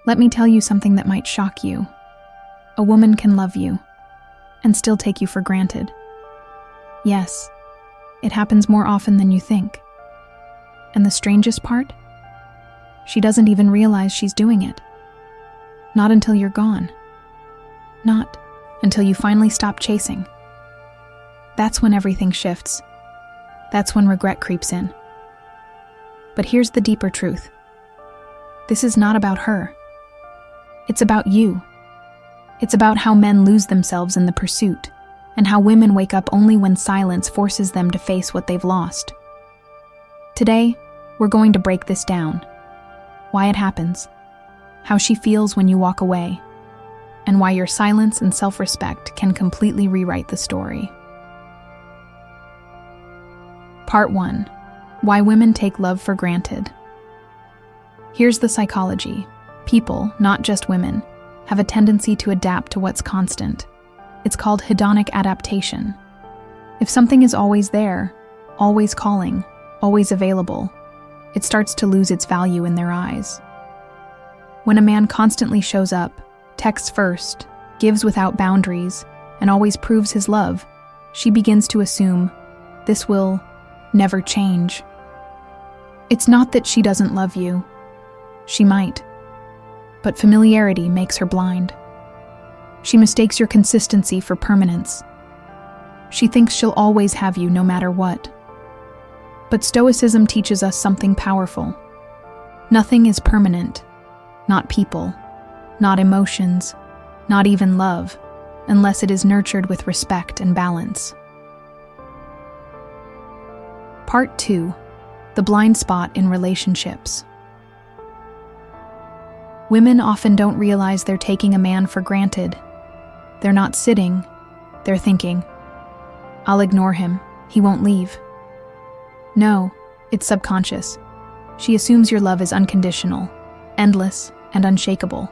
Let me tell you something that might shock you. A woman can love you and still take you for granted. Yes, it happens more often than you think. And the strangest part? She doesn't even realize she's doing it. Not until you're gone. Not until you finally stop chasing. That's when everything shifts. That's when regret creeps in. But here's the deeper truth. This is not about her. It's about you. It's about how men lose themselves in the pursuit, and how women wake up only when silence forces them to face what they've lost. Today, we're going to break this down. Why it happens, how she feels when you walk away, and why your silence and self-respect can completely rewrite the story. Part 1. Why women take love for granted. Here's the psychology. People, not just women, have a tendency to adapt to what's constant. It's called hedonic adaptation. If something is always there, always calling, always available, it starts to lose its value in their eyes. When a man constantly shows up, texts first, gives without boundaries, and always proves his love, she begins to assume this will never change. It's not that she doesn't love you. She might. But familiarity makes her blind. She mistakes your consistency for permanence. She thinks she'll always have you no matter what. But Stoicism teaches us something powerful. Nothing is permanent. Not people, not emotions, not even love, unless it is nurtured with respect and balance. Part 2. The blind spot in relationships. Women often don't realize they're taking a man for granted. They're not sitting, they're thinking, I'll ignore him, he won't leave. No, it's subconscious. She assumes your love is unconditional, endless, and unshakable.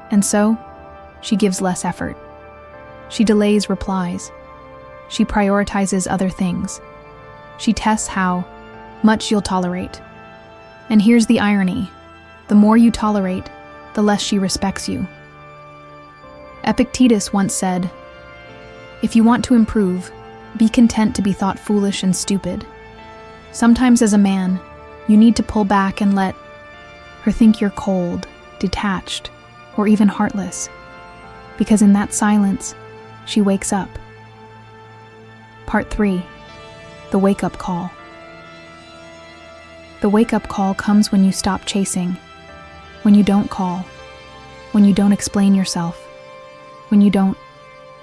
And so, she gives less effort. She delays replies. She prioritizes other things. She tests how much you'll tolerate. And here's the irony. The more you tolerate, the less she respects you. Epictetus once said, "If you want to improve, be content to be thought foolish and stupid." Sometimes as a man, you need to pull back and let her think you're cold, detached, or even heartless. Because in that silence, she wakes up. Part 3. The wake-up call. The wake-up call comes when you stop chasing, when you don't call, when you don't explain yourself, when you don't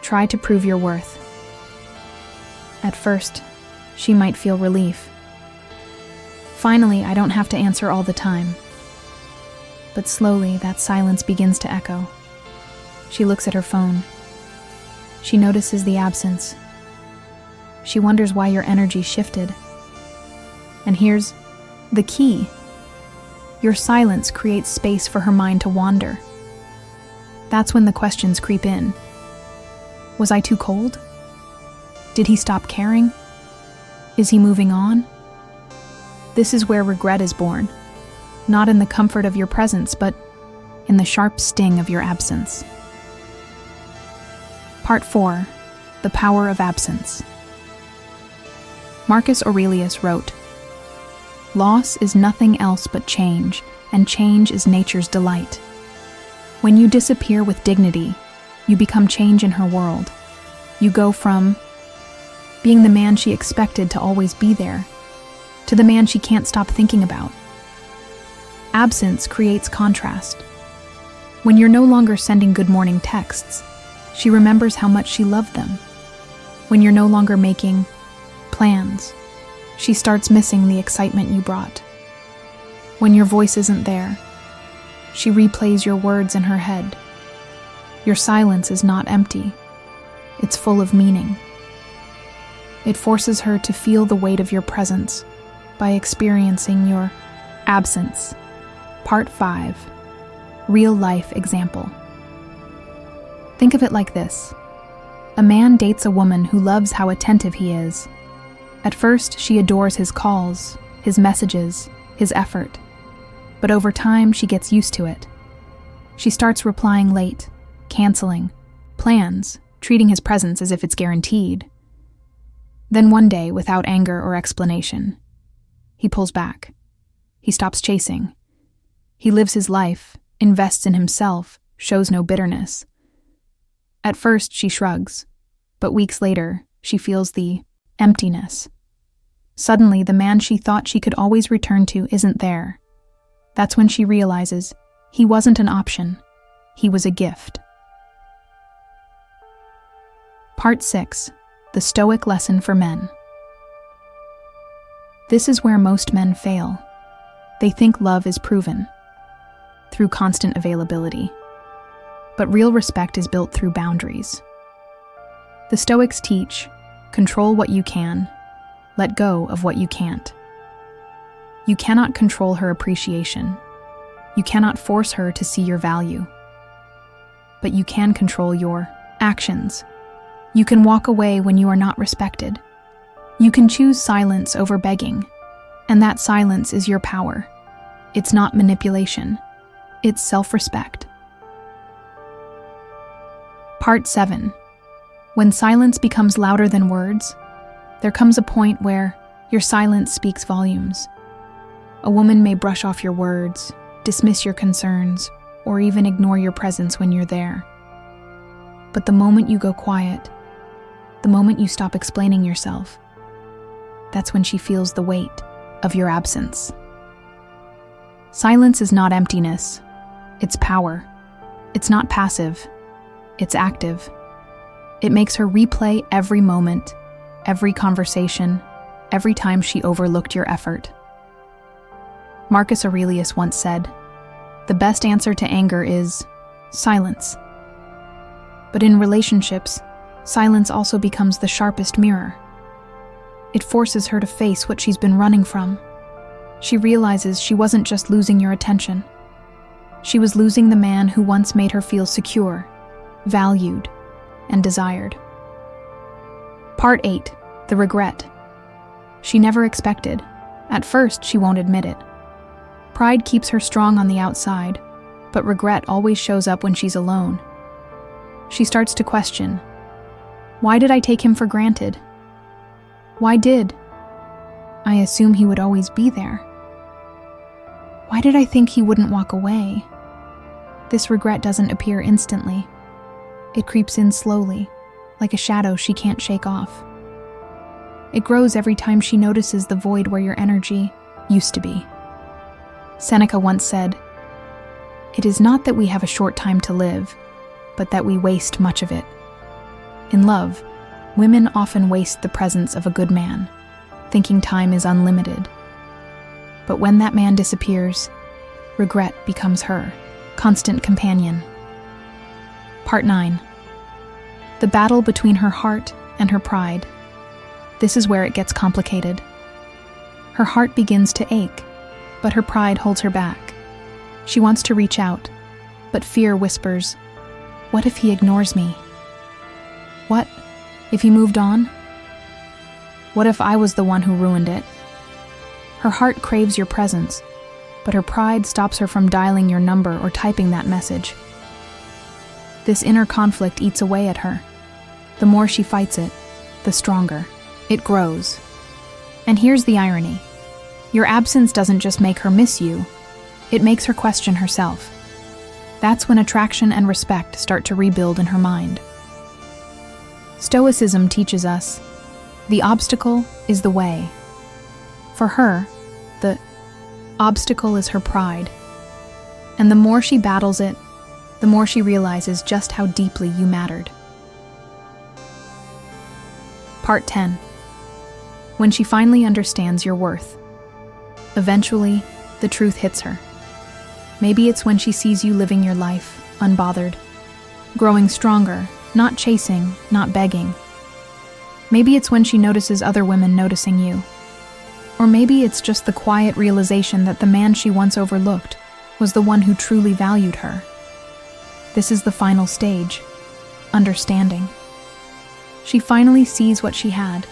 try to prove your worth. At first, she might feel relief. Finally, I don't have to answer all the time. But slowly, that silence begins to echo. She looks at her phone. She notices the absence. She wonders why your energy shifted. And here's the key. Your silence creates space for her mind to wander. That's when the questions creep in. Was I too cold? Did he stop caring? Is he moving on? This is where regret is born, not in the comfort of your presence, but in the sharp sting of your absence. Part 4. The power of absence. Marcus Aurelius wrote, "Loss is nothing else but change, and change is nature's delight." When you disappear with dignity, you become change in her world. You go from being the man she expected to always be there, to the man she can't stop thinking about. Absence creates contrast. When you're no longer sending good morning texts, she remembers how much she loved them. When you're no longer making plans, she starts missing the excitement you brought. When your voice isn't there, she replays your words in her head. Your silence is not empty. It's full of meaning. It forces her to feel the weight of your presence by experiencing your absence. Part 5. Real-life example. Think of it like this. A man dates a woman who loves how attentive he is. At first, she adores his calls, his messages, his effort. But over time, she gets used to it. She starts replying late, canceling plans, treating his presence as if it's guaranteed. Then one day, without anger or explanation, he pulls back. He stops chasing. He lives his life, invests in himself, shows no bitterness. At first, she shrugs, but weeks later, she feels the emptiness. Suddenly, the man she thought she could always return to isn't there. That's when she realizes he wasn't an option. He was a gift. Part 6. The Stoic Lesson for Men. This is where most men fail. They think love is proven through constant availability. But real respect is built through boundaries. The Stoics teach, control what you can, let go of what you can't. You cannot control her appreciation. You cannot force her to see your value. But you can control your actions. You can walk away when you are not respected. You can choose silence over begging, and that silence is your power. It's not manipulation. It's self-respect. Part 7. When silence becomes louder than words, there comes a point where your silence speaks volumes. A woman may brush off your words, dismiss your concerns, or even ignore your presence when you're there. But the moment you go quiet, the moment you stop explaining yourself, that's when she feels the weight of your absence. Silence is not emptiness. It's power. It's not passive. It's active. It makes her replay every moment, every conversation, every time she overlooked your effort. Marcus Aurelius once said, "The best answer to anger is silence." But in relationships, silence also becomes the sharpest mirror. It forces her to face what she's been running from. She realizes she wasn't just losing your attention. She was losing the man who once made her feel secure, valued, and desired. Part 8. The regret. She never expected. At first, she won't admit it. Pride keeps her strong on the outside, but regret always shows up when she's alone. She starts to question, why did I take him for granted? Why did I assume he would always be there? Why did I think he wouldn't walk away? This regret doesn't appear instantly. It creeps in slowly, like a shadow she can't shake off. It grows every time she notices the void where your energy used to be. Seneca once said, "It is not that we have a short time to live, but that we waste much of it." In love, women often waste the presence of a good man, thinking time is unlimited. But when that man disappears, regret becomes her constant companion. Part 9. The battle between her heart and her pride. This is where it gets complicated. Her heart begins to ache, but her pride holds her back. She wants to reach out, but fear whispers, "What if he ignores me? What if he moved on? What if I was the one who ruined it?" Her heart craves your presence, but her pride stops her from dialing your number or typing that message. This inner conflict eats away at her. The more she fights it, the stronger it grows. And here's the irony. Your absence doesn't just make her miss you, it makes her question herself. That's when attraction and respect start to rebuild in her mind. Stoicism teaches us, the obstacle is the way. For her, the obstacle is her pride. And the more she battles it, the more she realizes just how deeply you mattered. Part 10. When she finally understands your worth. Eventually, the truth hits her. Maybe it's when she sees you living your life, unbothered, growing stronger, not chasing, not begging. Maybe it's when she notices other women noticing you. Or maybe it's just the quiet realization that the man she once overlooked was the one who truly valued her. This is the final stage, understanding. She finally sees what she had.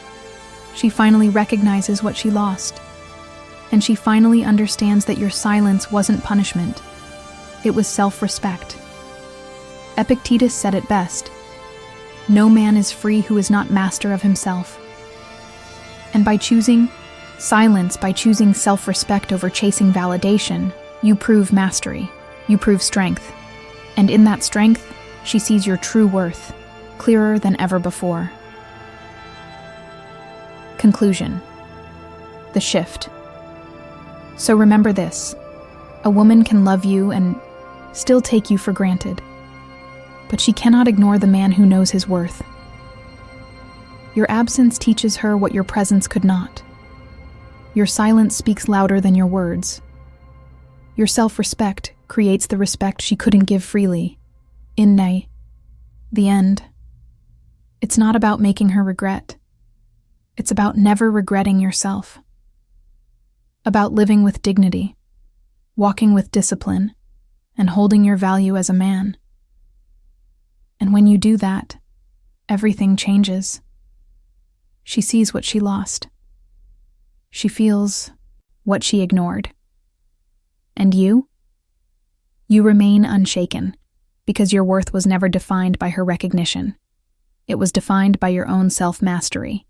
She finally recognizes what she lost. And she finally understands that your silence wasn't punishment. It was self-respect. Epictetus said it best: "No man is free who is not master of himself." And by choosing silence, by choosing self-respect over chasing validation, you prove mastery, you prove strength. And in that strength, she sees your true worth, clearer than ever before. Conclusion. The shift. So remember this: a woman can love you and still take you for granted, but she cannot ignore the man who knows his worth. Your absence teaches her what your presence could not. Your silence speaks louder than your words. Your self-respect creates the respect she couldn't give freely. In the end, it's not about making her regret. It's about never regretting yourself. About living with dignity, walking with discipline, and holding your value as a man. And when you do that, everything changes. She sees what she lost. She feels what she ignored. And you? You remain unshaken, because your worth was never defined by her recognition. It was defined by your own self-mastery.